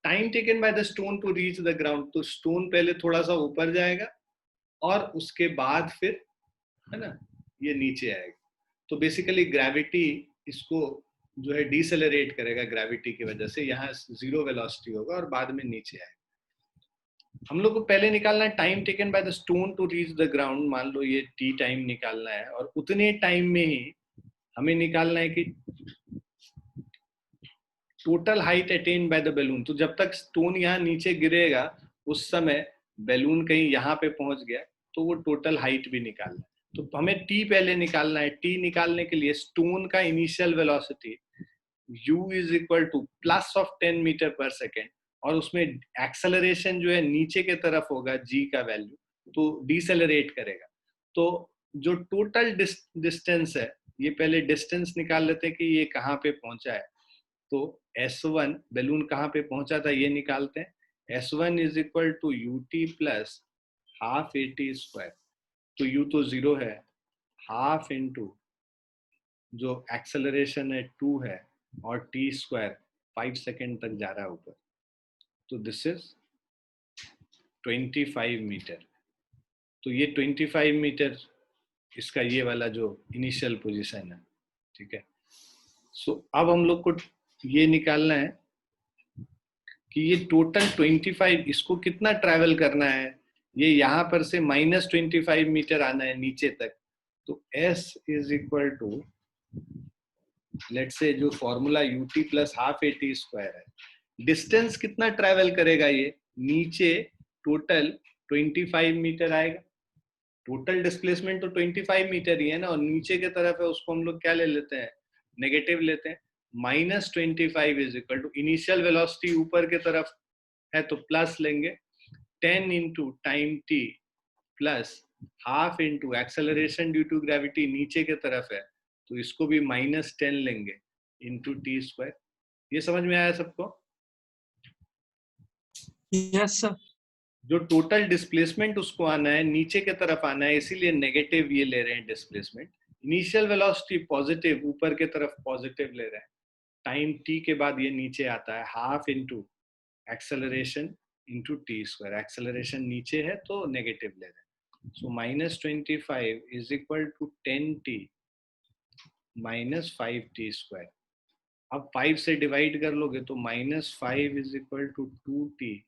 time taken by the stone to reach the ground, तो स्टोन पहले थोड़ा सा ऊपर जाएगा और उसके बाद फिर, है ना, ये नीचे आएगा। तो बेसिकली ग्रेविटी इसको जो है डिसेलरेट करेगा, ग्रेविटी की वजह से यहाँ 0 वेलोसिटी होगा और बाद में नीचे आएगा। हम लोग को पहले निकालना है time taken by the stone to reach the ground, मान लो ये t टाइम निकालना है, और उतने टाइम में ही हमें निकालना है कि total height attain by the balloon, तो जब तक स्टोन यहाँ नीचे गिरेगा उस समय बैलून कहीं यहाँ पे पहुंच गया तो वो टोटल हाइट भी निकालना है। तो हमें टी पहले निकालना है। टी निकालने के लिए स्टोन का initial velocity u is equal to plus of 10 metre per second, और उसमें एक्सेलरेशन जो है नीचे के तरफ होगा g का वैल्यू, तो डिसेलरेट करेगा। तो जो टोटल डिस्टेंस है, ये पहले डिस्टेंस निकाल लेते हैं कि ये कहाँ पे पहुंचा है। तो S1 बैलून कहाँ पे पहुंचा था ये निकालते हैं। S1 is equal to ut plus half at square, तो u तो 0 है, हाफ इंटू जो एक्सेलरेशन है 2 है, और t स्क्वायर 5 सेकेंड तक जा रहा है ऊपर, तो दिस इज 25 मीटर। तो ये 25 मीटर इसका ये वाला जो इनिशियल पोजीशन है, ठीक है। सो अब हम लोग को ये निकालना है कि ये टोटल 25 इसको कितना ट्रैवल करना है। ये यहाँ पर से -25 मीटर आना है नीचे तक, तो s is equal to let's say जो formula ut plus half at square है, डिस्टेंस कितना ट्रैवल करेगा ये नीचे, टोटल 25 मीटर आएगा। टोटल डिस्प्लेसमेंट तो 25 मीटर ही है ना, और नीचे की तरफ है उसको हम लोग क्या ले लेते हैं, नेगेटिव लेते हैं। -25 is equal to initial velocity ऊपर की तरफ है तो प्लस लेंगे, 10 into time t plus half into acceleration due to gravity नीचे की तरफ है तो इसको भी -10 लेंगे इंटू टी स्क्वायर। ये समझ में आया सबको? Yes, sir. जो टोटल डिस्प्लेसमेंट उसको आना है नीचे की तरफ आना है, इसीलिए नेगेटिव ये ले रहे हैं डिस्प्लेसमेंट। इनिशियल वेलोसिटी पॉजिटिव ऊपर की तरफ पॉजिटिव ले रहे हैं, टाइम टी के बाद ये नीचे आता है half into acceleration into t square, acceleration नीचे है तो नेगेटिव ले रहे हैं। So -25 is equal to 10t minus 5t square. अब 5 से डिवाइड कर लोगे तो -5 is equal to 2t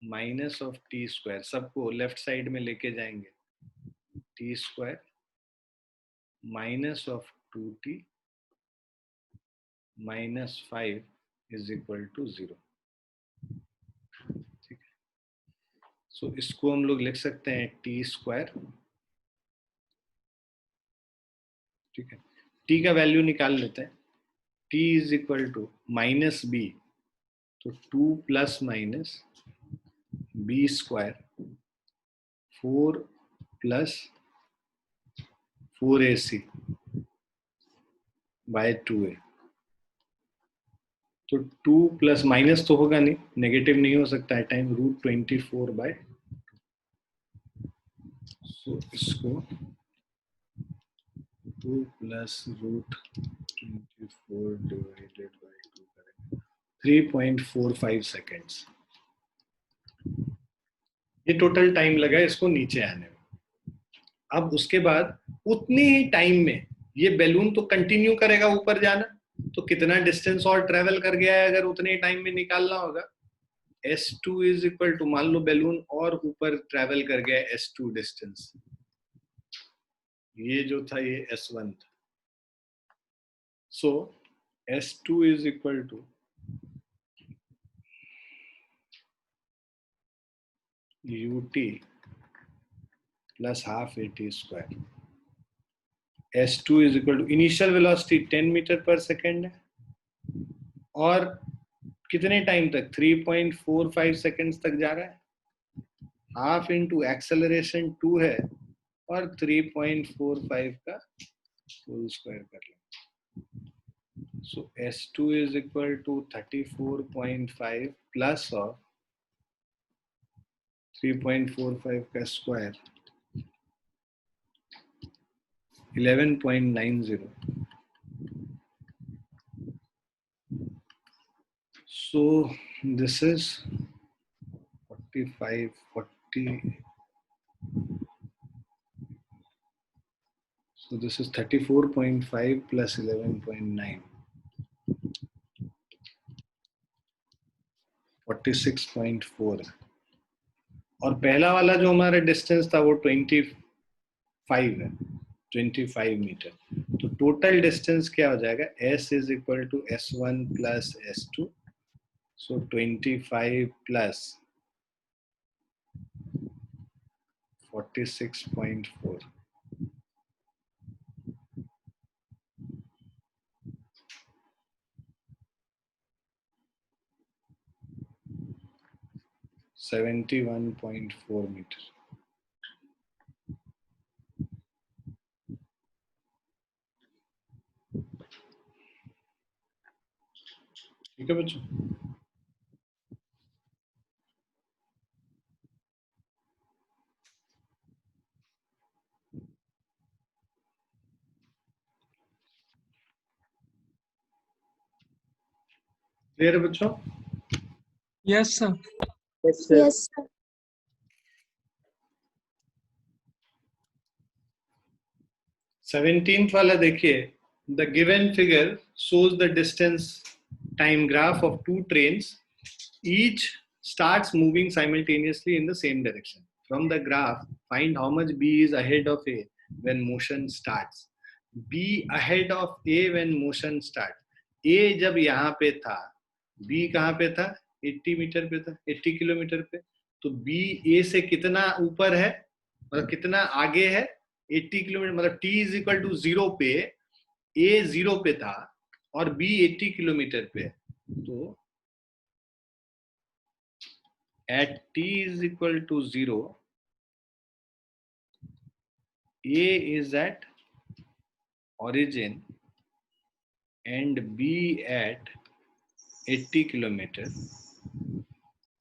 minus of t square, सबको लेफ्ट साइड में लेके जाएंगे, t square minus of 2t minus 5 is equal to 0। ठीक है, सो इसको हम लोग लिख सकते हैं टी स्क्वायर। ठीक है, टी का वैल्यू निकाल लेते हैं। T is equal to minus b, तो 2 plus minus b square 4 plus 4ac by 2a। तो 2 प्लस माइनस तो होगा नहीं, नेगेटिव नहीं हो सकता है टाइम, √24/2। सो इसको 2 प्लस √24 डिवाइडेड बाय 2 करेंगे, 3.45 सेकेंड्स। ये टोटल टाइम लगा इसको नीचे आने में। अब उसके बाद उतनी ही टाइम में ये बैलून तो कंटिन्यू करेगा ऊपर जाना, तो कितना डिस्टेंस और ट्रेवल कर गया है अगर उतने टाइम में निकालना होगा। S2 इज इक्वल टू, मान लो बैलून और ऊपर ट्रेवल कर गया S2 डिस्टेंस, ये जो था ये S1 था। सो S2 is equal to ut plus half at square. S2 is equal to initial velocity 10 metre per second है, और कितने टाइम तक, 3.45 सेकेंड्स तक जा रहा है, हाफ इंटू एक्सेलरेशन 2 है, और 3.45 का होल स्क्वायर कर लें। So S2 is equal to 34.5 plus of 3.45 का square 11.90। So this is 40. So this is 34.5 plus 11.9, 46.4 है। और पहला वाला जो हमारा डिस्टेंस था वो 25 है, 25 मीटर। तो टोटल डिस्टेंस क्या हो जाएगा, s is equal to s1 plus s2, so 25 plus 46.4. $71.4 metre. ठीक है बच्चों, क्लियर है बच्चों? Yes, sir. Yes, sir. 17th वाला देखिए, the given figure shows the distance time graph of two trains, each starts moving simultaneously in the same direction. From the graph, find how much B is ahead of A when motion starts. B ahead of A when motion starts. A जब यहाँ पे था, B कहाँ पे था, 80 metre पे था, 80 kilometre पे, तो B A से कितना ऊपर है, मतलब कितना आगे है, 80 किलोमीटर, मतलब t इज इक्वल टू 0 पे A 0 पे था और B 80 किलोमीटर पे, तो at t is equal to 0, A is at origin and B at 80 kilometer.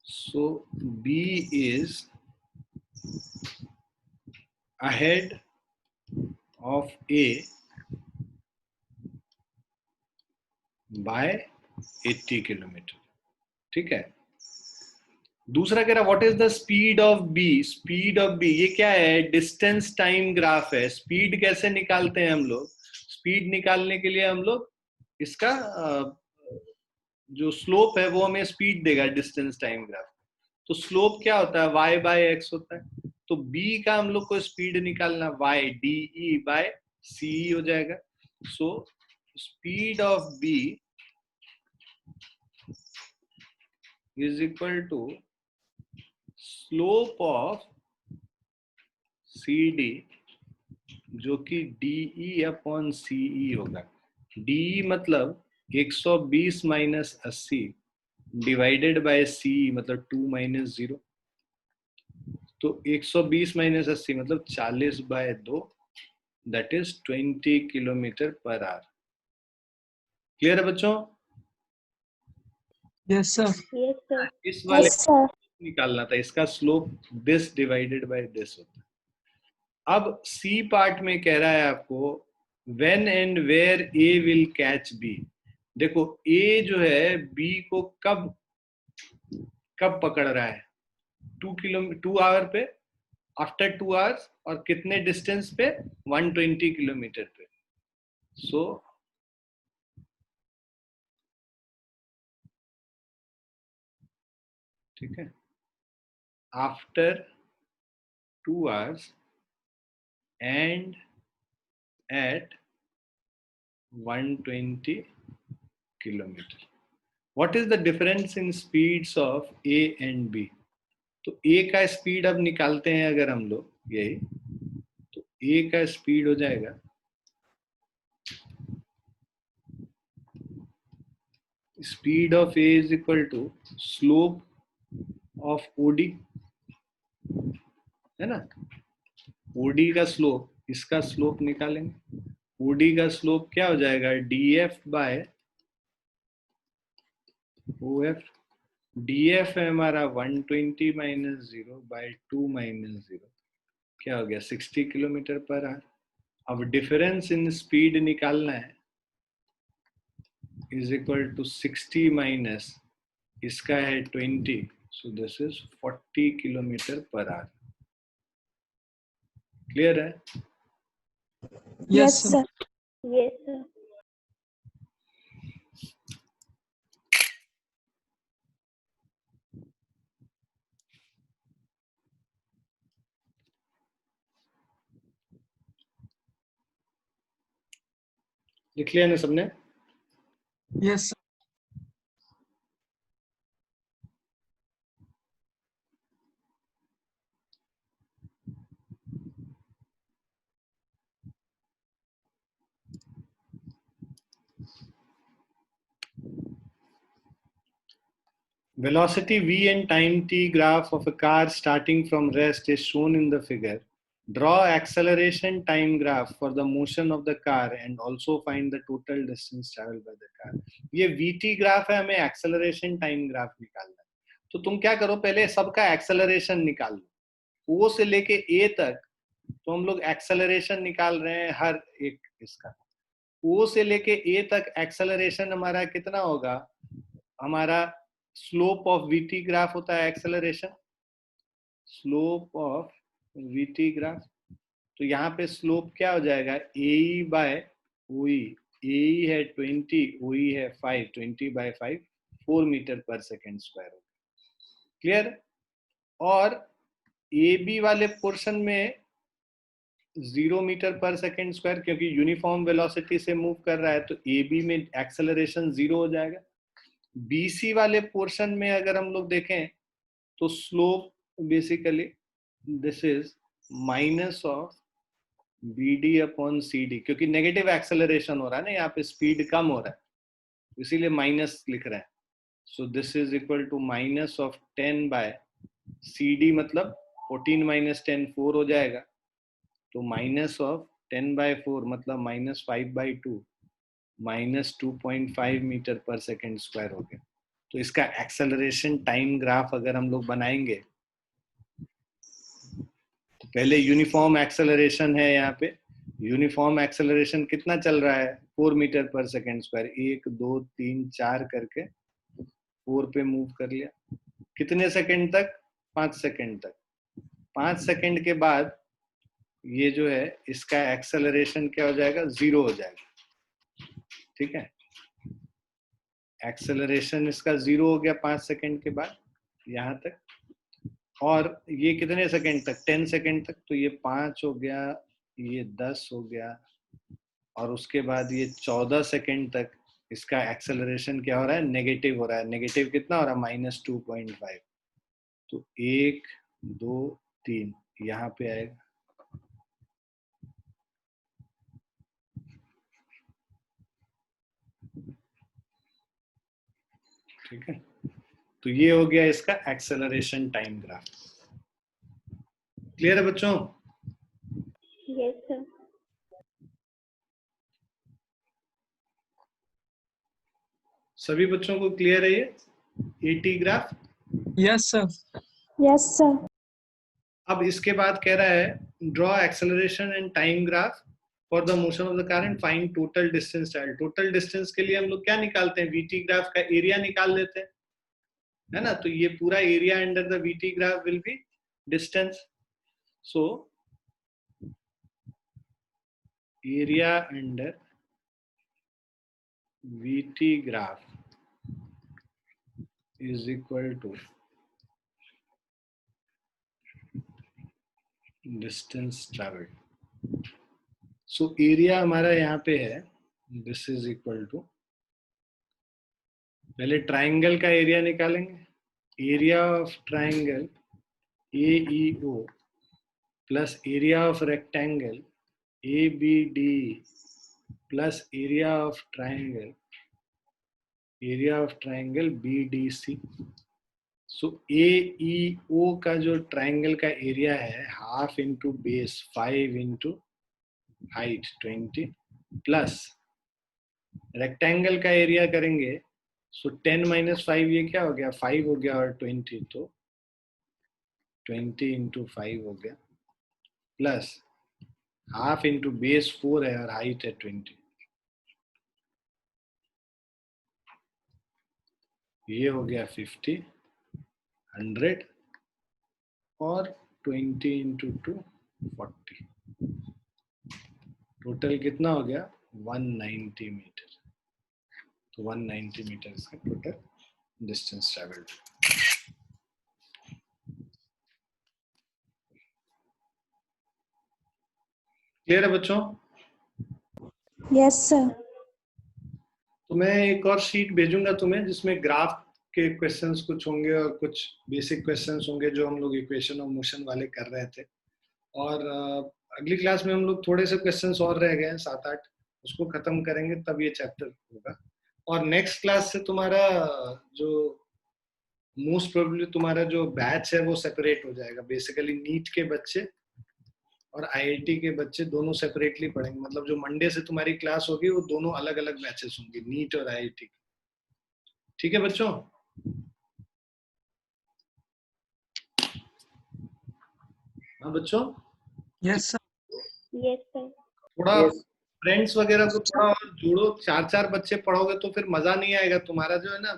So B is ahead of A by 80 kilometre. ठीक है, दूसरा कह रहा what is the speed of B. Speed of B ये क्या है, डिस्टेंस टाइम ग्राफ है। Speed कैसे निकालते हैं हम लोग, स्पीड निकालने के लिए हम लोग इसका जो स्लोप है वो हमें स्पीड देगा डिस्टेंस टाइम ग्राफ। तो स्लोप क्या होता है, y बाय एक्स होता है। तो b का हम लोग को स्पीड निकालना y de बाय ce हो जाएगा। So speed of b is equal to slope of C D, जो कि DE अपॉन CE होगा। DE मतलब 120 माइनस 80 डिवाइडेड बाय CE मतलब 2 माइनस 0, तो 120 माइनस 80 मतलब 40 by 2, that is 20 kilometre per hour. Clear है बच्चों? Yes, sir. Yes, sir. इस वाले Yes, sir. निकालना था, इसका slope this divided by this होता है। अब सी पार्ट में कह रहा है आपको when and where A will catch B. देखो ए जो है बी को कब कब पकड़ रहा है, 2 आवर पे, आफ्टर 2 आवर्स, और कितने डिस्टेंस पे, 120 किलोमीटर पे। सो ठीक है, after 2 hours and at 120 kilometer. What is the difference in speeds of A and B? तो A का स्पीड अब निकालते हैं अगर हम लोग यही, तो A का स्पीड हो जाएगा speed of A is equal to slope of OD, है ना। OD का स्लोप, इसका स्लोप निकालेंगे, OD का स्लोप क्या हो जाएगा, DF बाय OF। DF है हमारा 120 माइनस 0 बाय 2 माइनस 0, क्या हो गया 60 किलोमीटर पर आवर। अब डिफरेंस इन स्पीड निकालना है, इज इक्वल टू 60 माइनस इसका है 20, सो this is 40 kilometre per hour. Clear है? Yes, sir. Yes, sir. लिख लिया ना सबने? Yes, sir. Velocity v and time t graph of a car starting from rest is shown in the figure. Draw acceleration time graph for the motion of the car and also find the total distance traveled by the car. ये vt graph है, हमें acceleration time graph निकालना है. तो तुम क्या करो, पहले सबका एक्सेलरेशन निकाल लो, O से लेके A तक. तो हम लोग एक्सेलरेशन निकाल रहे हैं हर एक इसका. O से लेके A तक एक्सेलरेशन हमारा कितना होगा? हमारा स्लोप ऑफ वीटी ग्राफ होता है acceleration, slope of VT graph. तो यहाँ पे स्लोप क्या हो जाएगा? ए बाय ओई. ए है 20, ओई है 5, 20 bye 5, 4 metre per second square होगा. क्लियर? और ए बी वाले पोर्शन में 0 मीटर पर सेकेंड स्क्वायर, क्योंकि यूनिफॉर्म वेलोसिटी से मूव कर रहा है, तो ए बी में एक्सेलरेशन 0 हो जाएगा. बीसी वाले पोर्शन में अगर हम लोग देखें तो slope basically this is minus of B D upon C D, क्योंकि नेगेटिव एक्सेलरेशन हो रहा है ना, यहाँ पे स्पीड कम हो रहा है, इसीलिए माइनस लिख रहे हैं. So this is equal to minus of 10 by C D, मतलब 14 माइनस 10 4 हो जाएगा. तो माइनस ऑफ 10 बाय 4 मतलब minus 5 by 2, minus 2.5 metre per second square हो गया. तो इसका एक्सेलरेशन टाइम ग्राफ अगर हम लोग बनाएंगे, तो पहले यूनिफॉर्म एक्सेलरेशन है, यहाँ पे यूनिफॉर्म एक्सेलरेशन कितना चल रहा है? 4 मीटर पर सेकेंड स्क्वायर. 1 2 3 4 करके 4 पे मूव कर लिया. कितने सेकेंड तक? 5 सेकेंड तक. 5 सेकेंड के बाद ये जो है इसका एक्सेलरेशन क्या हो जाएगा? 0 हो जाएगा. ठीक है, एक्सेलरेशन इसका 0 हो गया 5 सेकेंड के बाद यहाँ तक. और ये कितने सेकेंड तक? 10 सेकेंड तक. तो ये 5 हो गया, ये 10 हो गया, और उसके बाद ये 14 सेकेंड तक इसका एक्सेलरेशन क्या हो रहा है? नेगेटिव हो रहा है. नेगेटिव कितना हो रहा है? माइनस 2.5. तो 1 2 3 यहाँ पे आएगा. ठीक है, तो ये हो गया इसका एक्सेलरेशन टाइम ग्राफ. क्लियर है बच्चों? Yes, sir. सभी बच्चों को क्लियर है ये eighty graph? Yes, sir. Yes, sir. अब इसके बाद कह रहा है draw acceleration and time graph for the motion of the car and find total distance travelled. Total distance के लिए हम लोग क्या निकालते हैं? वीटी ग्राफ का एरिया निकाल लेते हैं, है ना. तो ये पूरा area under the VT graph will be distance. So area under VT graph is equal to distance travelled. So area हमारा यहाँ पे है, दिस इज इक्वल टू, पहले ट्राइंगल का एरिया निकालेंगे. Area of triangle AEO plus area of rectangle ABD plus area of triangle BDC. So AEO का जो triangle का एरिया है, half into base 5 into height 20 plus rectangle का area करेंगे. सो 10 minus 5 ये क्या हो गया? 5 हो गया, और 20 तो 20 इंटू 5 हो गया, प्लस हाफ इंटू बेस 4 है और हाइट है 20. ये हो गया 50, 100, और 20 इंटू 2 40. टोटल कितना हो गया? 190 मीटर. तो 190 मीटर इसका टोटल डिस्टेंस ट्रैवल्ड. क्लियर है बच्चों? Yes, sir. तो मैं एक और शीट भेजूंगा तुम्हें जिसमें ग्राफ के क्वेश्चंस कुछ होंगे और कुछ बेसिक क्वेश्चंस होंगे जो हम लोग इक्वेशन ऑफ मोशन वाले कर रहे थे। और अगली क्लास में हम लोग थोड़े से क्वेश्चंस और रह गए हैं 7-8, उसको खत्म करेंगे तब ये चैप्टर होगा। और नेक्स्ट क्लास से तुम्हारा जो मोस्ट प्रोबेबली तुम्हारा जो बैच है वो सेपरेट हो जाएगा। बेसिकली नीट के बच्चे और आईआईटी के बच्चे दोनों सेपरेटली पढ़ेंगे। मतलब जो मंडे से तुम्हारी क्लास होगी वो दोनों अलग अलग बैचेस होंगे, नीट और आईआईटी। ठीक है बच्चों? हाँ बच्चों? Yes, sir. Yes, sir. थोड़ा फ्रेंड्स वगैरह को थोड़ा और जोड़ो। 4-4 बच्चे पढ़ोगे तो फिर मजा नहीं आएगा। तुम्हारा जो है ना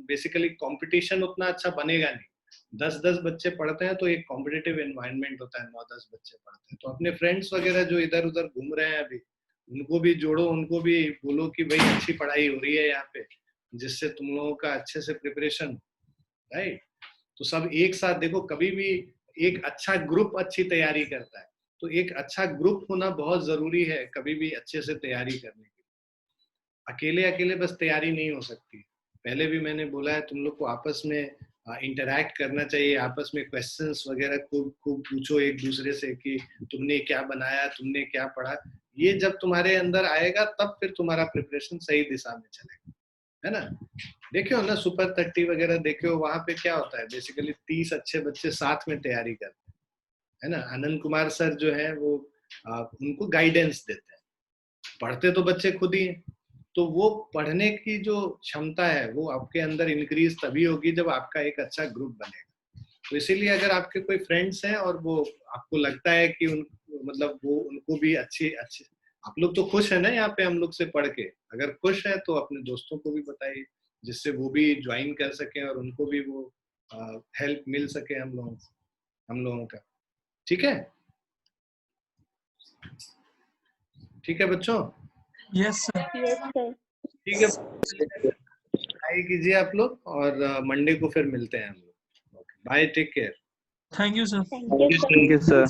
बेसिकली कंपटीशन उतना अच्छा बनेगा नहीं। 10-10 बच्चे पढ़ते हैं तो एक कॉम्पिटिटिव एनवायरनमेंट होता है। 9-10 बच्चे पढ़ते हैं तो अपने फ्रेंड्स वगैरह जो इधर उधर घूम रहे हैं अभी, उनको भी जोड़ो, उनको भी बोलो कि भाई अच्छी पढ़ाई हो रही है यहाँ पे, जिससे तुम लोगों का अच्छे से प्रिपरेशन, राइट? तो सब एक साथ देखो, कभी भी एक अच्छा ग्रुप अच्छी तैयारी करता है। तो एक अच्छा ग्रुप होना बहुत जरूरी है कभी भी अच्छे से तैयारी करने के लिए। अकेले अकेले बस तैयारी नहीं हो सकती। पहले भी मैंने बोला है, तुम लोग को आपस में इंटरैक्ट करना चाहिए, आपस में क्वेश्चंस वगैरह खूब खूब पूछो एक दूसरे से कि तुमने क्या बनाया, तुमने क्या पढ़ा। ये जब तुम्हारे अंदर आएगा तब फिर तुम्हारा प्रिपरेशन सही दिशा में चलेगा, है ना? देखो ना सुपर 30 वगैरह देखो, वहां पे क्या होता है, बेसिकली 30 अच्छे बच्चे साथ में तैयारी करते हैं, है ना? आनंद कुमार सर जो है वो उनको गाइडेंस देते हैं। पढ़ते तो बच्चे खुद ही हैं, तो वो पढ़ने की जो क्षमता है वो आपके अंदर इंक्रीज तभी होगी जब आपका एक अच्छा ग्रुप बनेगा। तो इसीलिए अगर आपके कोई फ्रेंड्स हैं और वो आपको लगता है कि उन मतलब वो उनको भी अच्छे आप लोग तो खुश है ना यहाँ पे हम लोग से पढ़ के, अगर खुश है तो अपने दोस्तों को भी बताइए जिससे वो भी ज्वाइन कर सके और उनको भी वो हेल्प मिल सके हम लोगों का। ठीक है? ठीक है बच्चों? Yes, sir. Yes, sir. ठीक है, पढ़ाई कीजिए आप लोग और मंडे को फिर मिलते हैं हम लोग। Bye, take care. Thank you, sir. Thank you, sir. Thank you, sir.